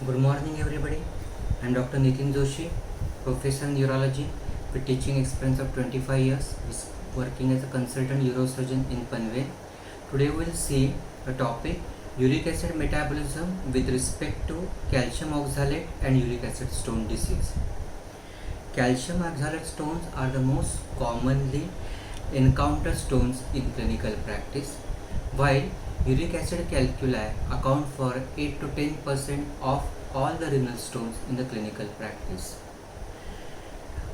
Good morning, everybody. I'm Dr. Nitin Joshi, Professor in Urology with teaching experience of 25 years, working as a consultant neurosurgeon in Panvel. Today we will see a topic uric acid metabolism with respect to calcium oxalate and uric acid stone disease. Calcium oxalate stones are the most commonly encountered stones in clinical practice, while uric acid calculi account for 8 to 10% of all the renal stones in the clinical practice.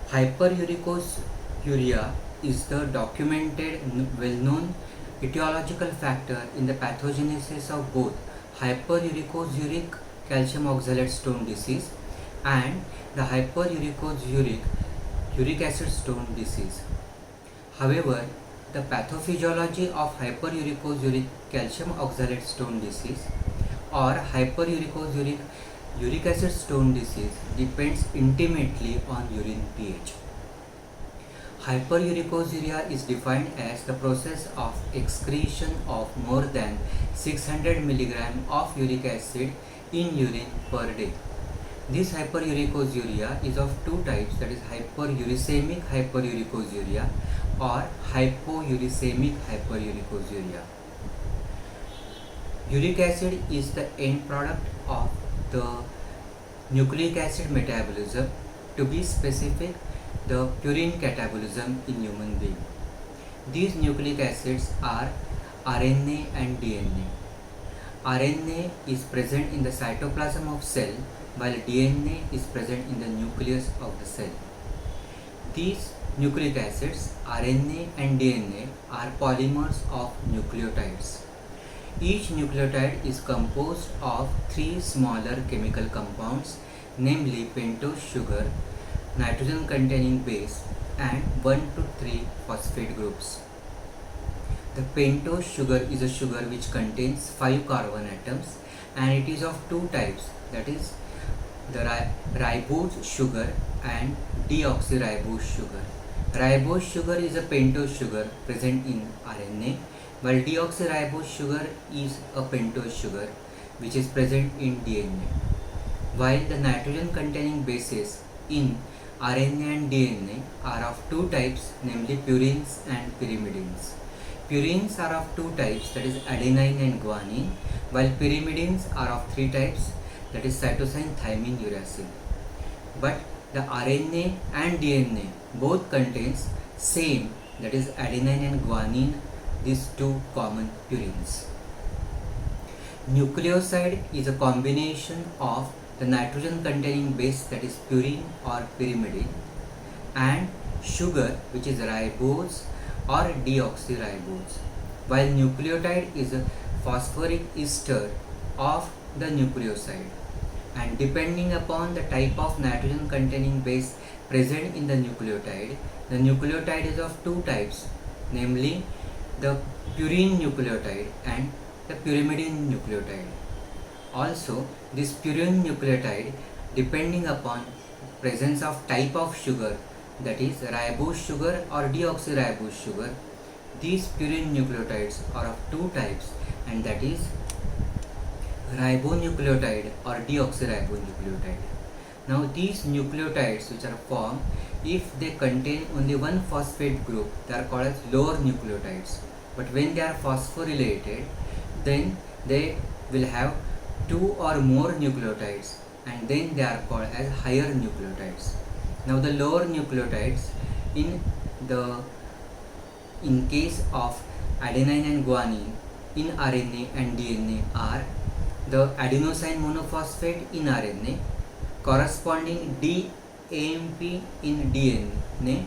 Hyperuricuria is the documented well-known etiological factor in the pathogenesis of both hyperuricosuric calcium oxalate stone disease and the hyperuricosuric uric acid stone disease. However, the pathophysiology of hyperuricosuric calcium oxalate stone disease or hyperuricosuric uric acid stone disease depends intimately on urine pH. Hyperuricosuria is defined as the process of excretion of more than 600 mg of uric acid in urine per day. This hyperuricosuria is of two types, that is hyperuricemic hyperuricosuria or hypouricemic hyperuricosuria. Uric acid is the end product of the nucleic acid metabolism, to be specific, the purine catabolism in human being. These nucleic acids are RNA and DNA. RNA is present in the cytoplasm of cell, while DNA is present in the nucleus of the cell. These nucleic acids, RNA and DNA, are polymers of nucleotides. Each nucleotide is composed of three smaller chemical compounds, namely pentose sugar, nitrogen containing base, and 1 to 3 phosphate groups. The pentose sugar is a sugar which contains 5 carbon atoms and it is of two types, that is the ribose sugar and deoxyribose sugar. Ribose sugar is a pentose sugar present in RNA, while deoxyribose sugar is a pentose sugar which is present in DNA. While the nitrogen containing bases in RNA and DNA are of two types, namely purines and pyrimidines. Purines are of two types, that is adenine and guanine, while pyrimidines are of three types, that is cytosine, thymine, uracil. But the RNA and DNA both contains same, that is adenine and guanine, these two common purines. Nucleoside is a combination of the nitrogen containing base, that is purine or pyrimidine, and sugar, which is ribose or deoxyribose, while nucleotide is a phosphoric ester of the nucleoside. And depending upon the type of nitrogen containing base present in the nucleotide is of two types, namely the purine nucleotide and the pyrimidine nucleotide. Also, this purine nucleotide, depending upon presence of type of sugar, that is ribose sugar or deoxyribose sugar, these purine nucleotides are of two types, and that is ribonucleotide or deoxyribonucleotide. Now these nucleotides which are formed, if they contain only one phosphate group, they are called as lower nucleotides. But when they are phosphorylated, then they will have two or more nucleotides, and then they are called as higher nucleotides. Now the lower nucleotides in case of adenine and guanine in RNA and DNA are the adenosine monophosphate in RNA, corresponding DAMP in DNA,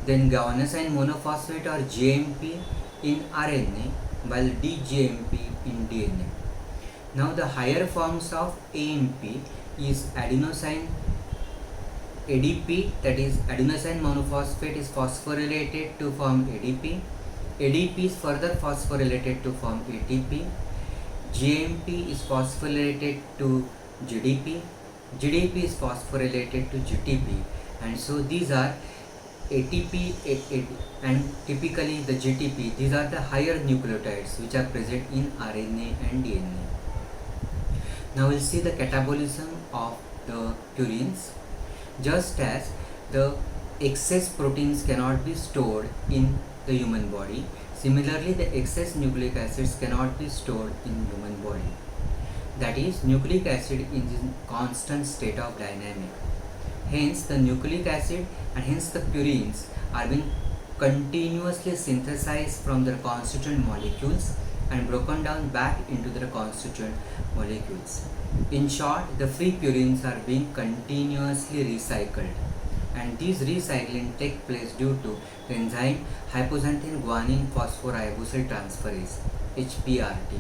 then guanosine monophosphate or GMP in RNA, while DGMP in DNA. Now the higher forms of AMP is adenosine ADP, that is adenosine monophosphate is phosphorylated to form ADP. ADP is further phosphorylated to form ATP. GMP is phosphorylated to GDP. GDP is phosphorylated to GTP, and so these are ATP and typically the GTP. These are the higher nucleotides which are present in RNA and DNA. Now we'll see the catabolism of the purines. Just as the excess proteins cannot be stored in the human body, similarly the excess nucleic acids cannot be stored in human body. That is, nucleic acid is in constant state of dynamic. Hence the nucleic acid and hence the purines are being continuously synthesized from their constituent molecules and broken down back into their constituent molecules. In short, the free purines are being continuously recycled, and these recycling take place due to the enzyme hypoxanthine guanine phosphoribosyl transferase HPRT.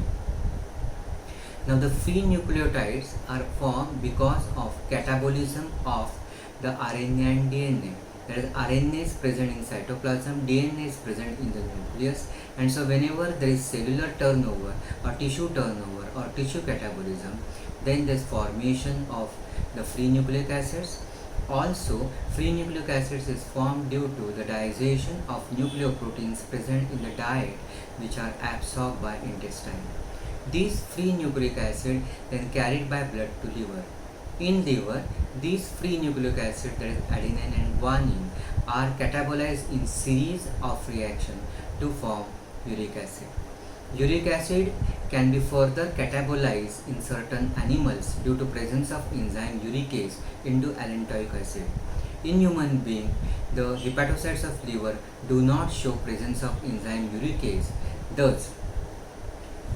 Now the free nucleotides are formed because of catabolism of the RNA and DNA. That is, RNA is present in cytoplasm, DNA is present in the nucleus, and so whenever there is cellular turnover or tissue turnover or tissue catabolism, then there is formation of the free nucleic acids. Also, free nucleic acids is formed due to the digestion of nucleoproteins present in the diet, which are absorbed by intestine. These free nucleic acid then carried by blood to liver. In liver, these free nucleic acid, that is adenine and guanine, are catabolized in series of reaction to form uric acid. Uric acid can be further catabolized in certain animals due to presence of enzyme uricase into allantoic acid. In human being, the hepatocytes of liver do not show presence of enzyme uricase. Thus,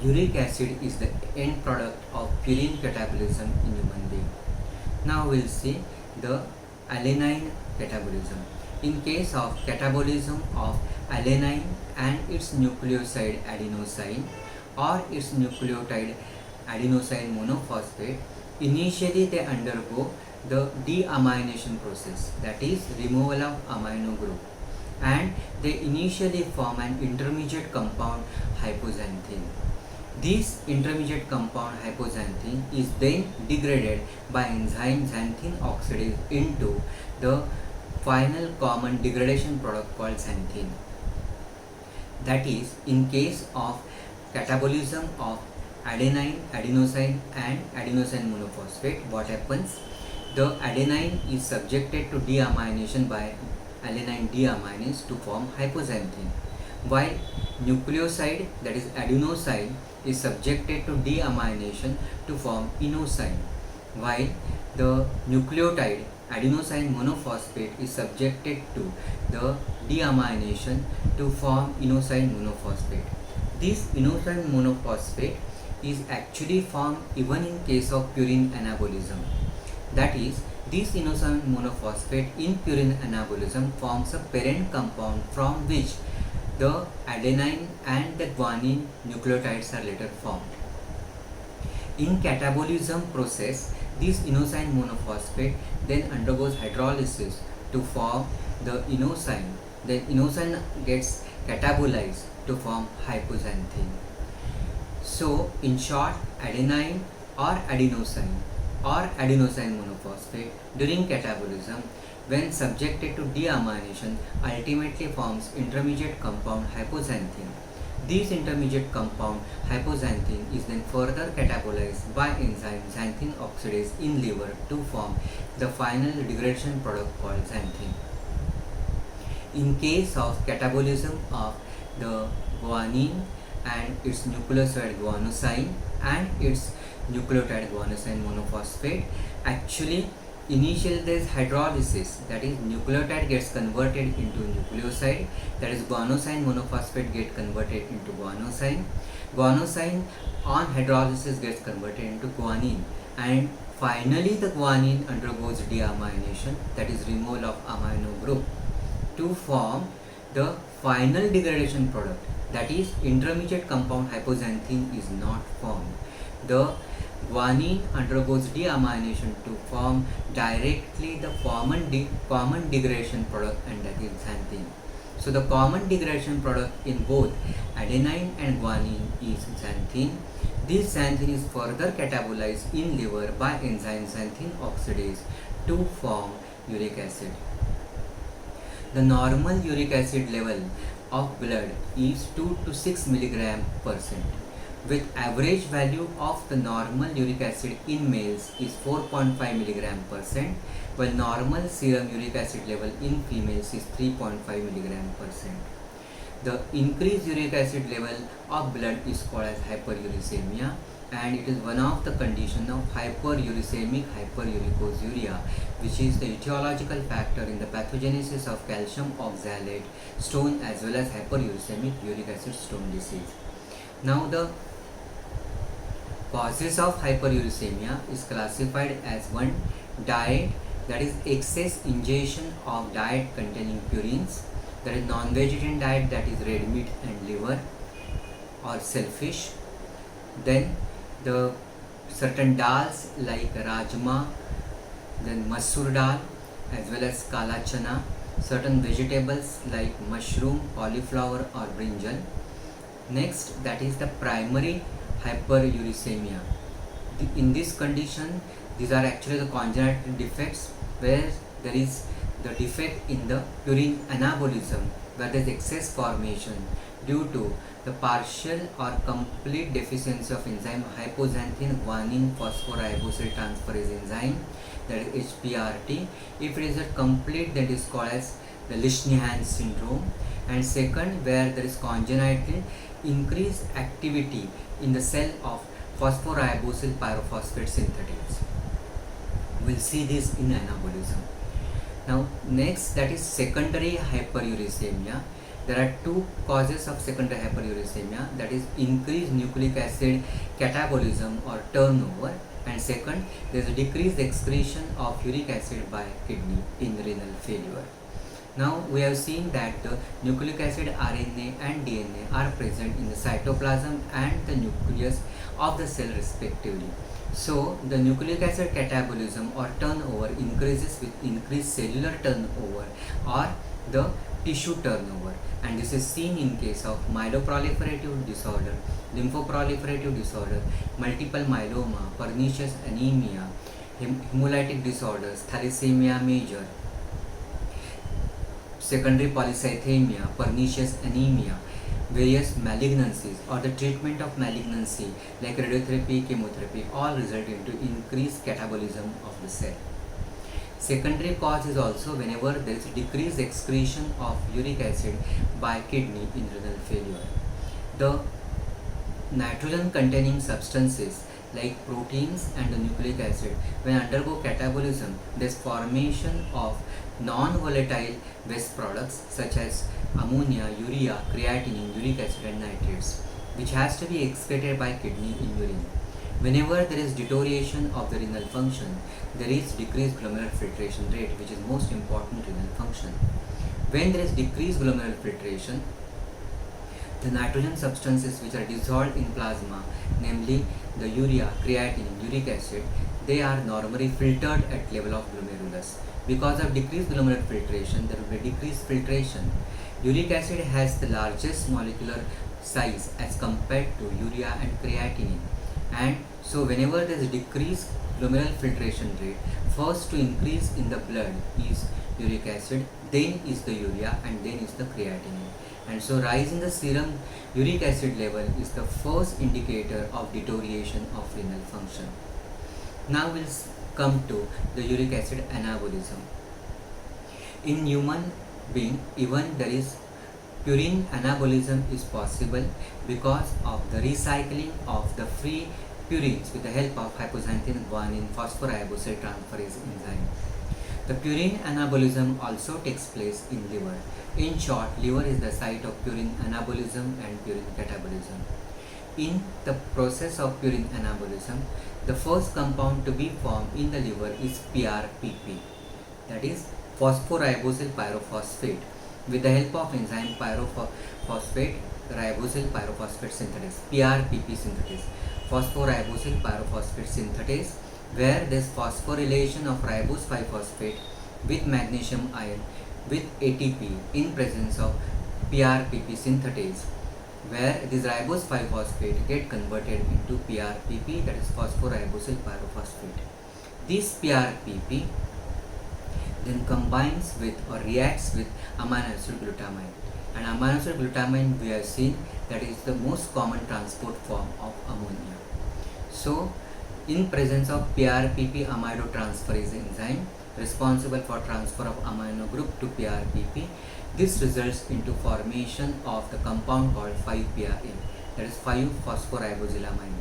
uric acid is the end product of purine catabolism in human being. Now we will see the alanine catabolism. In case of catabolism of alanine and its nucleoside adenosine or its nucleotide adenosine monophosphate, initially they undergo the deamination process, that is removal of amino group, and they initially form an intermediate compound hypoxanthine. This intermediate compound hypoxanthine is then degraded by enzyme xanthine oxidase into the final common degradation product called xanthine. That is, in case of catabolism of adenine, adenosine and adenosine monophosphate, what happens? The adenine is subjected to deamination by alanine deaminase to form hypoxanthine, while nucleoside, that is adenosine, is subjected to deamination to form inosine, while the nucleotide adenosine monophosphate is subjected to the deamination to form inosine monophosphate. This inosine monophosphate is actually formed even in case of purine anabolism. That is, this inosine monophosphate in purine anabolism forms a parent compound from which the adenine and the guanine nucleotides are later formed. In catabolism process, this inosine monophosphate then undergoes hydrolysis to form the inosine. Then inosine gets catabolized to form hypoxanthine. So, in short, adenine or adenosine monophosphate during catabolism, when subjected to deamination, ultimately forms intermediate compound hypoxanthine. This intermediate compound hypoxanthine is then further catabolized by enzyme xanthine oxidase in liver to form the final degradation product called xanthine. In case of catabolism of the guanine and its nucleoside guanosine and its nucleotide guanosine monophosphate, actually initially there is hydrolysis, that is nucleotide gets converted into nucleoside, that is guanosine monophosphate get converted into guanosine. Guanosine on hydrolysis gets converted into guanine, and finally the guanine undergoes deamination, that is removal of amino group, to form the final degradation product, that is intermediate compound hypoxanthine is not formed. The guanine undergoes deamination to form directly the common degradation product, and that is xanthine. So the common degradation product in both adenine and guanine is xanthine. This xanthine is further catabolized in liver by enzyme xanthine oxidase to form uric acid. The normal uric acid level of blood is 2 to 6 mg/%. with average value of the normal uric acid in males is 4.5 milligram percent, while normal serum uric acid level in females is 3.5 milligram percent. The increased uric acid level of blood is called as hyperuricemia, and it is one of the condition of hyperuricemic hyperuricosuria, which is the etiological factor in the pathogenesis of calcium oxalate stone as well as hyperuricemic uric acid stone disease. Now the causes of hyperuricemia is classified as one, diet, that is excess ingestion of diet containing purines, that is non-vegetarian diet, that is red meat and liver or shellfish. Then the certain dals like rajma, then masoor dal as well as kala chana, certain vegetables like mushroom, cauliflower or brinjal. Next, that is the primary hyperuricemia. In this condition, these are actually the congenital defects where there is the defect in the purine anabolism, where there is excess formation due to the partial or complete deficiency of enzyme hypoxanthine guanine phosphoribosyltransferase transferase enzyme, that is HPRT. If it is a complete, that is called as the Lichtenhein syndrome. And second, where there is congenital increased activity in the cell of phosphoribosyl pyrophosphate synthetase. We'll see this in anabolism. Now next, that is secondary hyperuricemia. There are two causes of secondary hyperuricemia, that is increased nucleic acid catabolism or turnover, and second, there is a decreased excretion of uric acid by kidney in renal failure. Now we have seen that the nucleic acid RNA and DNA are present in the cytoplasm and the nucleus of the cell respectively. So the nucleic acid catabolism or turnover increases with increased cellular turnover or the tissue turnover, and this is seen in case of myeloproliferative disorder, lymphoproliferative disorder, multiple myeloma, pernicious anemia, hemolytic disorders, thalassemia major, secondary polycythemia, pernicious anemia, various malignancies or the treatment of malignancy like radiotherapy, chemotherapy, all result into increased catabolism of the cell. Secondary cause is also whenever there is decreased excretion of uric acid by kidney in renal failure. The nitrogen containing substances like proteins and the nucleic acid, when undergo catabolism, there is formation of non-volatile waste products such as ammonia, urea, creatinine, uric acid and nitrates, which has to be excreted by kidney in urine. Whenever there is deterioration of the renal function, there is decreased glomerular filtration rate, which is most important renal function. When there is decreased glomerular filtration, the nitrogen substances which are dissolved in plasma, namely the urea, creatinine, uric acid, they are normally filtered at level of glomerulus. Because of decreased glomerular filtration, there will be decreased filtration. Uric acid has the largest molecular size as compared to urea and creatinine, and so whenever there is decreased glomerular filtration rate, first to increase in the blood is uric acid, then is the urea, and then is the creatinine. And so rise in the serum uric acid level is the first indicator of deterioration of renal function. Now we'll come to the uric acid anabolism. In human being, even there is purine anabolism is possible because of the recycling of the free purines with the help of hypoxanthine guanine phosphoribosyltransferase transferase enzyme. The purine anabolism also takes place in liver. In short, liver is the site of purine anabolism and purine catabolism. In the process of purine anabolism, the first compound to be formed in the liver is PRPP, that is phosphoribosyl pyrophosphate, with the help of enzyme pyrophosphate ribosyl pyrophosphate synthetase, PRPP synthetase, phosphoribosyl pyrophosphate synthetase, where there is phosphorylation of ribose 5-phosphate with magnesium ion with ATP in presence of PRPP synthetase, where this ribose 5-phosphate get converted into PRPP, that is phosphoribosyl pyrophosphate. This PRPP then combines with or reacts with amino acid glutamine, and amino acid glutamine we have seen that is the most common transport form of ammonia. So, in presence of PRPP amidotransferase enzyme responsible for transfer of amino group to PRPP, this results into formation of the compound called 5-PRA, that is 5-phosphoribosylamine.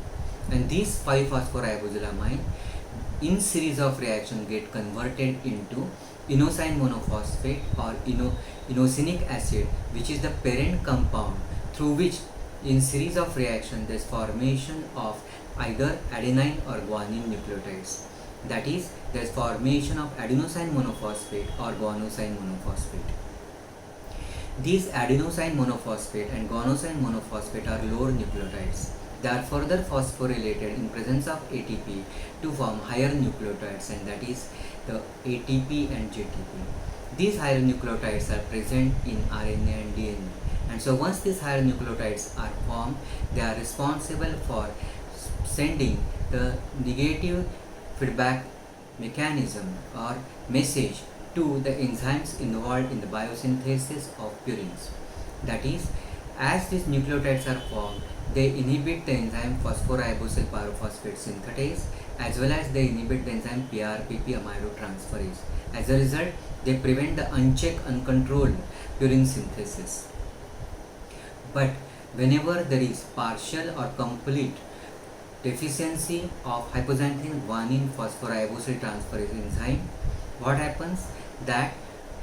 And these 5-phosphoribosylamine in series of reaction get converted into inosine monophosphate or inosinic acid, which is the parent compound through which in series of reaction there is formation of either adenine or guanine nucleotides. That is, there is formation of adenosine monophosphate or guanosine monophosphate. These adenosine monophosphate and guanosine monophosphate are lower nucleotides. They are further phosphorylated in presence of ATP to form higher nucleotides, and that is the ATP and JTP. These higher nucleotides are present in RNA and DNA, and so once these higher nucleotides are formed, they are responsible for sending the negative feedback mechanism or message to the enzymes involved in the biosynthesis of purines. That is, as these nucleotides are formed, they inhibit the enzyme phosphoribosyl pyrophosphate synthetase, as well as they inhibit the enzyme PRPP amidotransferase. As a result, they prevent the unchecked, uncontrolled purine synthesis. But whenever there is partial or complete deficiency of hypoxanthine guanine phosphoribosyl transferase enzyme, what happens? That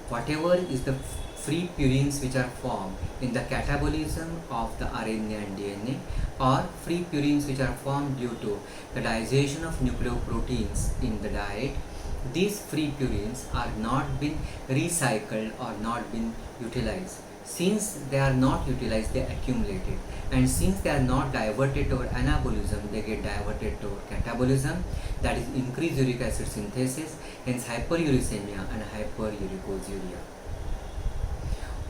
whatever is the free purines which are formed in the catabolism of the RNA and DNA, or free purines which are formed due to the digestion of nucleoproteins in the diet, these free purines are not been recycled or not been utilized. Since they are not utilized, they accumulated, and since they are not diverted toward anabolism, they get diverted toward catabolism, that is increased uric acid synthesis, hence hyperuricemia and hyperuricosuria.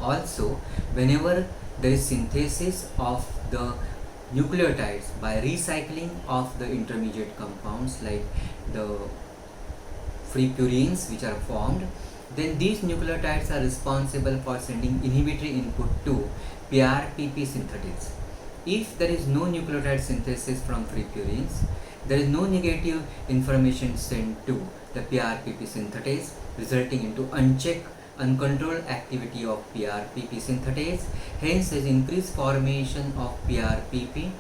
Also, whenever there is synthesis of the nucleotides by recycling of the intermediate compounds like the free purines which are formed, then these nucleotides are responsible for sending inhibitory input to PRPP synthetase. If there is no nucleotide synthesis from free purines, there is no negative information sent to the PRPP synthetase, resulting into unchecked, uncontrolled activity of PRPP synthetase. Hence, there is increased formation of PRPP.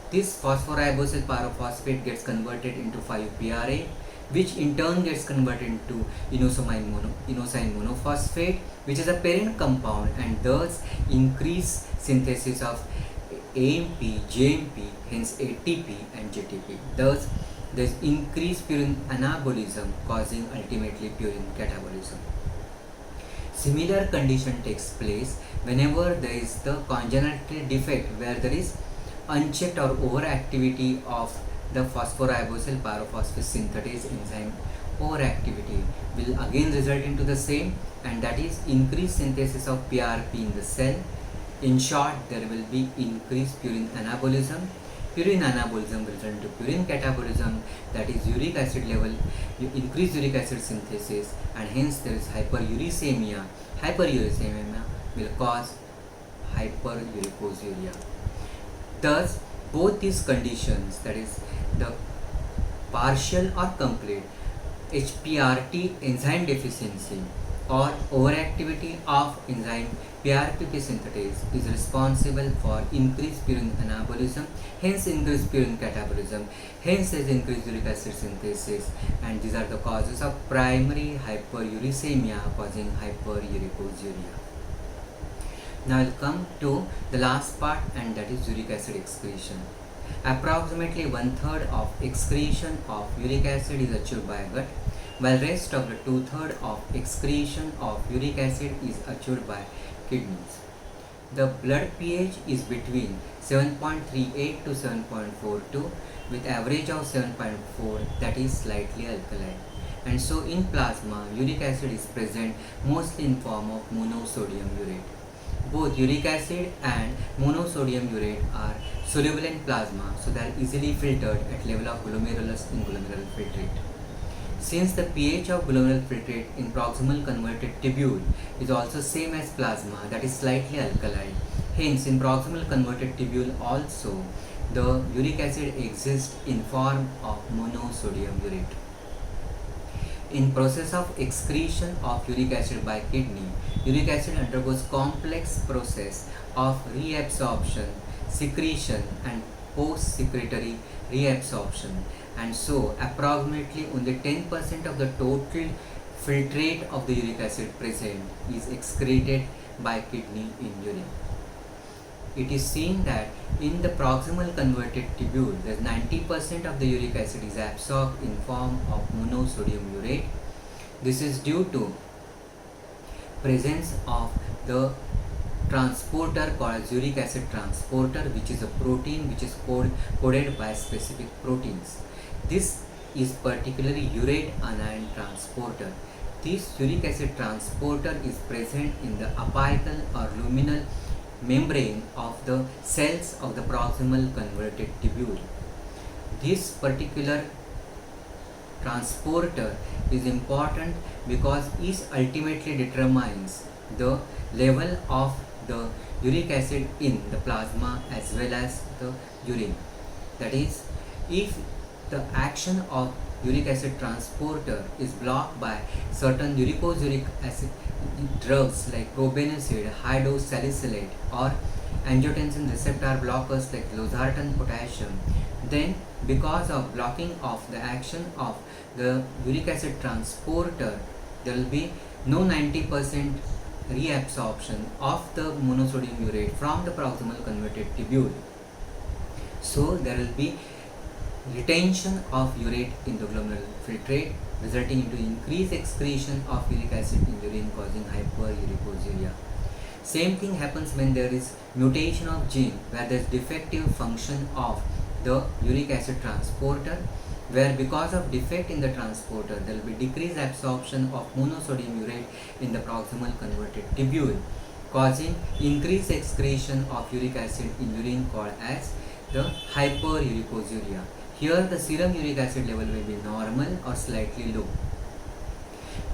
This phosphoribosyl pyrophosphate gets converted into 5-PRA, which in turn gets converted into inosine monophosphate, which is a parent compound, and thus increase synthesis of AMP, JMP, hence ATP and JTP. Thus, there is increased purine anabolism, causing ultimately purine catabolism. Similar condition takes place whenever there is the congenital defect, where there is unchecked or overactivity of the phosphoribosyl pyrophosphate synthetase enzyme. Overactivity will again result into the same, and that is increased synthesis of PRP in the cell. In short, there will be increased purine anabolism. Purine anabolism will result into purine catabolism, that is uric acid level, increased uric acid synthesis, and hence there is hyperuricemia. Hyperuricemia will cause hyperuricosuria. Thus, both these conditions, that is the partial or complete HPRT enzyme deficiency or overactivity of enzyme PRPP synthetase, is responsible for increased purine anabolism, hence increased purine catabolism, hence there is increased uric acid synthesis, and these are the causes of primary hyperuricemia causing hyperuricosuria. Now I will come to the last part, and that is uric acid excretion. Approximately 1/3 of excretion of uric acid is achieved by gut, while rest of the 2/3 of excretion of uric acid is achieved by kidneys. The blood pH is between 7.38 to 7.42 with average of 7.4, that is slightly alkaline. And so in plasma, uric acid is present mostly in form of monosodium urate. Both uric acid and monosodium urate are soluble in plasma, so they are easily filtered at level of glomerulus in glomerular filtrate. Since the pH of glomerular filtrate in proximal converted tubule is also same as plasma, that is slightly alkaline, Hence, in proximal converted tubule also, the uric acid exists in form of monosodium urate. In process of excretion of uric acid by kidney, uric acid undergoes complex process of reabsorption, secretion and post-secretory reabsorption, and so approximately only 10% of the total filtrate of the uric acid present is excreted by kidney in urine. It is seen that in the proximal converted tubule, 90% of the uric acid is absorbed in form of monosodium urate. This is due to presence of the transporter called as uric acid transporter, which is a protein which is coded by specific proteins. This is particularly urate anion transporter. This uric acid transporter is present in the apical or luminal membrane of the cells of the proximal converted tubule. This particular transporter is important because it ultimately determines the level of the uric acid in the plasma as well as the urine. That is, if the action of uric acid transporter is blocked by certain uricosuric acid drugs like probenecid, high dose salicylate or angiotensin receptor blockers like losartan potassium, then because of blocking of the action of the uric acid transporter, there will be no 90% reabsorption of the monosodium urate from the proximal converted tubule. So there will be retention of urate in the glomerular filtrate, resulting into increased excretion of uric acid in urine, causing hyperuricosuriA. Same thing happens when there is mutation of gene, where there is defective function of the uric acid transporter, where because of defect in the transporter there will be decreased absorption of monosodium urate in the proximal converted tubule, causing increased excretion of uric acid in urine called as the hyperuricosuriA. Here the serum uric acid level will be normal or slightly low.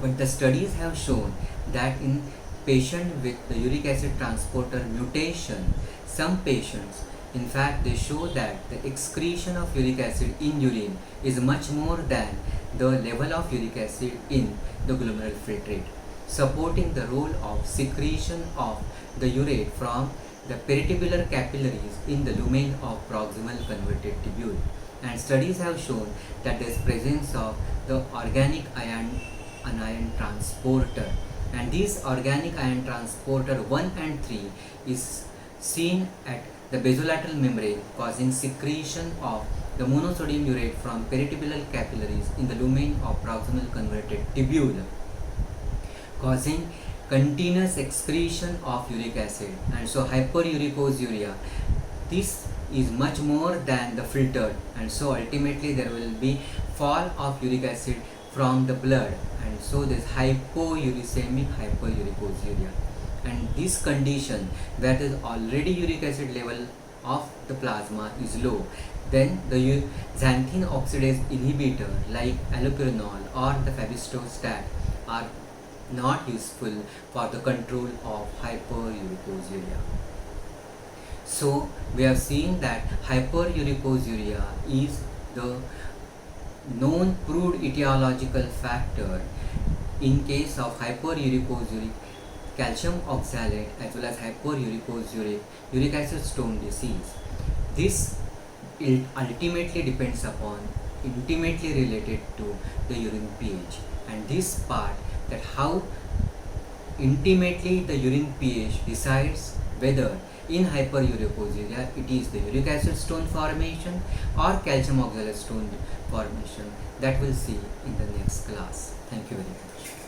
But the studies have shown that in patients with the uric acid transporter mutation, some patients, in fact, they show that the excretion of uric acid in urine is much more than the level of uric acid in the glomerular filtrate, supporting the role of secretion of the urate from the peritubular capillaries in the lumen of proximal converted tubule. And studies have shown that there is presence of the organic anion transporter, and this organic ion transporter 1 and 3 is seen at the basolateral membrane, causing secretion of the monosodium urate from peritubular capillaries in the lumen of proximal converted tubule, causing continuous excretion of uric acid, and so hyperuricosuriA. This is much more than the filtered, and so ultimately there will be fall of uric acid from the blood, and so this hypouricemic hyperuricosuriA. And this condition, where there is already uric acid level of the plasma is low, then the xanthine oxidase inhibitor like allopurinol or the febisteostat are not useful for the control of hyperuricosuriA. So we have seen that hyperuricosuriA is the known proved etiological factor in case of hyperuricosuric calcium oxalate as well as hyperuricosuric uric acid stone disease. This ultimately depends upon, intimately related to the urine pH, and this part, that how intimately the urine pH decides whether in hyperuricosuriA it is the uric acid stone formation or calcium oxalate stone formation, that we'll see in the next class. Thank you very much.